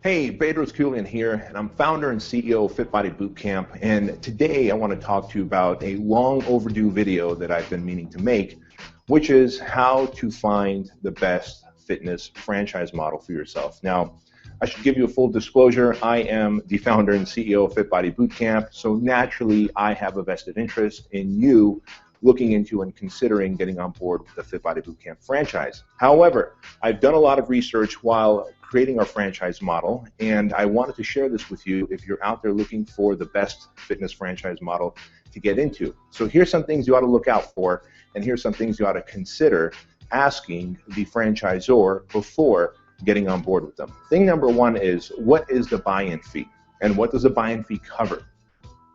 Hey, Bedros Keuilian here, and I'm founder and CEO of Fit Body Bootcamp. And today I want to talk to you about a long overdue video that I've been meaning to make, which is how to find the best fitness franchise model for yourself. Now, I should give you a full disclosure. I am the founder and CEO of Fit Body Bootcamp, so naturally I have a vested interest in you looking into and considering getting on board with the Fit Body Bootcamp franchise. However, I've done a lot of research while creating our franchise model, and I wanted to share this with you if you're out there looking for the best fitness franchise model to get into. So here's some things you ought to look out for, and here's some things you ought to consider asking the franchisor before getting on board with them. Thing number one is, what is the buy-in fee? And what does the buy-in fee cover?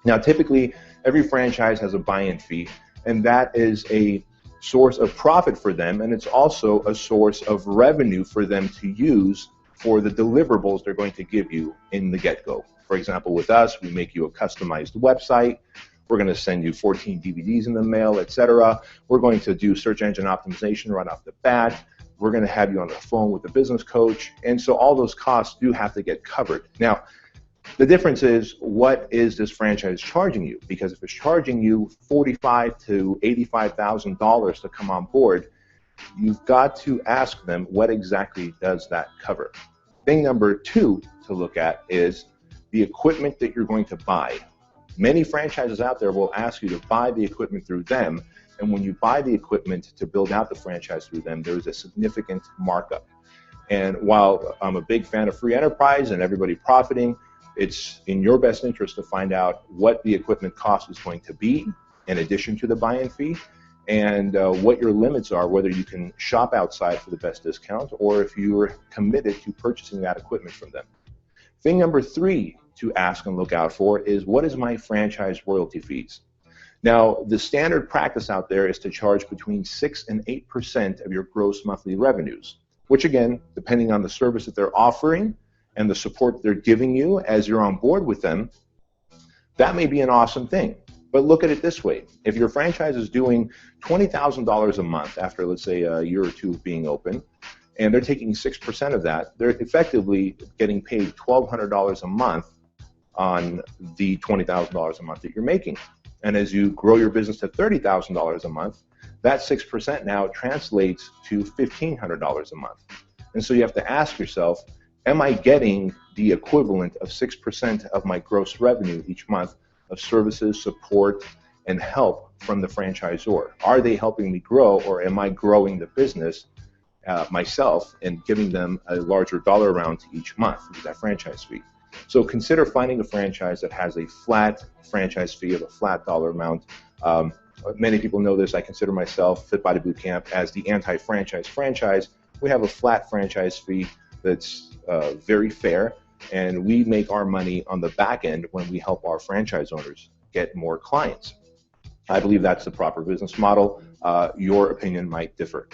Now, typically, every franchise has a buy-in fee, and that is a source of profit for them, and it's also a source of revenue for them to use for the deliverables they're going to give you in the get-go. For example, with us, we make you a customized website. We're going to send you 14 DVDs in the mail, etc. We're going to do search engine optimization right off the bat. We're going to have you on the phone with a business coach, and so all those costs do have to get covered. Now, the difference is, what is this franchise charging you? Because if it's charging you $45,000 to $85,000 to come on board, you've got to ask them, what exactly does that cover? Thing number two to look at is the equipment that you're going to buy. Many franchises out there will ask you to buy the equipment through them, and when you buy the equipment to build out the franchise through them, there's a significant markup. And while I'm a big fan of free enterprise and everybody profiting, it's in your best interest to find out what the equipment cost is going to be in addition to the buy-in fee, and what your limits are, whether you can shop outside for the best discount or if you're committed to purchasing that equipment from them. Thing number three to ask and look out for is, what is my franchise royalty fees? Now, the standard practice out there is to charge between 6 and 8% of your gross monthly revenues, which again, depending on the service that they're offering and the support they're giving you as you're on board with them, that may be an awesome thing. But look at it this way. If your franchise is doing $20,000 a month after, let's say, a year or two of being open, and they're taking 6% of that, they're effectively getting paid $1,200 a month on the $20,000 a month that you're making. And as you grow your business to $30,000 a month, that 6% now translates to $1,500 a month. And so you have to ask yourself, am I getting the equivalent of 6% of my gross revenue each month of services, support, and help from the franchisor? Are they helping me grow, or am I growing the business myself and giving them a larger dollar amount each month with that franchise fee? So consider finding a franchise that has a flat franchise fee of a flat dollar amount. Many people know this. I consider myself, Fit Body Bootcamp, as the anti-franchise franchise. We have a flat franchise fee that's very fair, and we make our money on the back end when we help our franchise owners get more clients. I believe that's the proper business model. Your opinion might differ.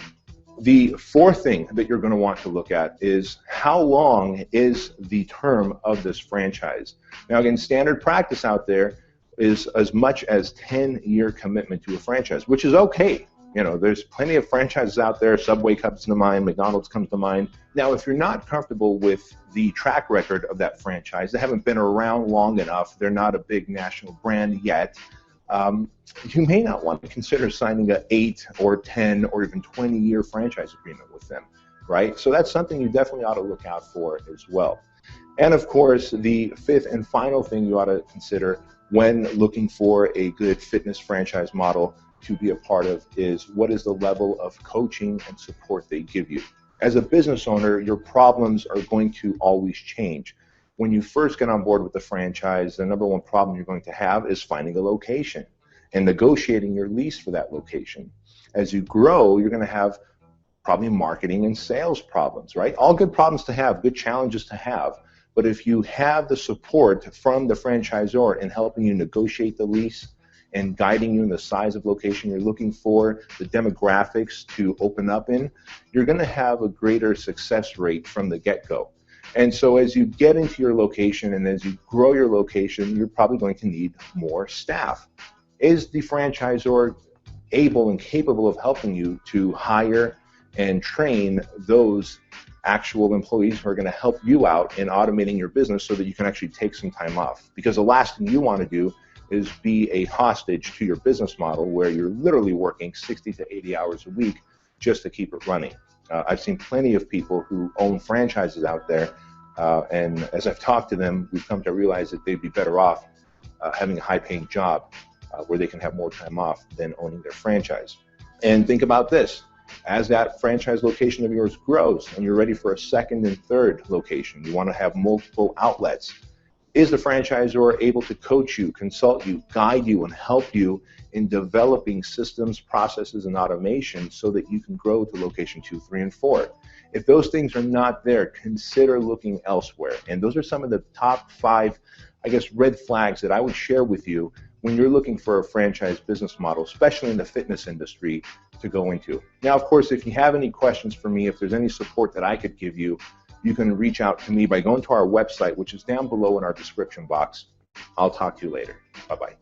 The fourth thing that you're going to want to look at is, how long is the term of this franchise? Now, again, standard practice out there is as much as 10-year commitment to a franchise, which is okay. You know, there's plenty of franchises out there. Subway comes to mind, McDonald's comes to mind. Now, if you're not comfortable with the track record of that franchise, they haven't been around long enough, they're not a big national brand yet, you may not want to consider signing an 8 or 10 or even 20-year franchise agreement with them, right? So that's something you definitely ought to look out for as well. And of course, the fifth and final thing you ought to consider when looking for a good fitness franchise model to be a part of is, what is the level of coaching and support they give you? As a business owner, your problems are going to always change. When you first get on board with the franchise, the number one problem you're going to have is finding a location and negotiating your lease for that location. As you grow, you're going to have probably marketing and sales problems, right? All good problems to have, good challenges to have. But if you have the support from the franchisor in helping you negotiate the lease and guiding you in the size of location you're looking for, the demographics to open up in, you're going to have a greater success rate from the get-go. And so as you get into your location and as you grow your location, you're probably going to need more staff. Is the franchisor able and capable of helping you to hire and train those actual employees who are going to help you out in automating your business so that you can actually take some time off. Because the last thing you want to do is be a hostage to your business model where you're literally working 60 to 80 hours a week just to keep it running. I've seen plenty of people who own franchises out there, and as I've talked to them, we've come to realize that they'd be better off having a high-paying job where they can have more time off than owning their franchise. And think about this. As that franchise location of yours grows and you're ready for a second and third location, you want to have multiple outlets. Is the franchisor able to coach you, consult you, guide you, and help you in developing systems, processes, and automation so that you can grow to location 2, 3, and 4? If those things are not there, consider looking elsewhere. And those are some of the top 5, I guess, red flags that I would share with you when you're looking for a franchise business model, especially in the fitness industry, to go into. Now, of course, if you have any questions for me, if there's any support that I could give you, you can reach out to me by going to our website, which is down below in our description box. I'll talk to you later. Bye-bye.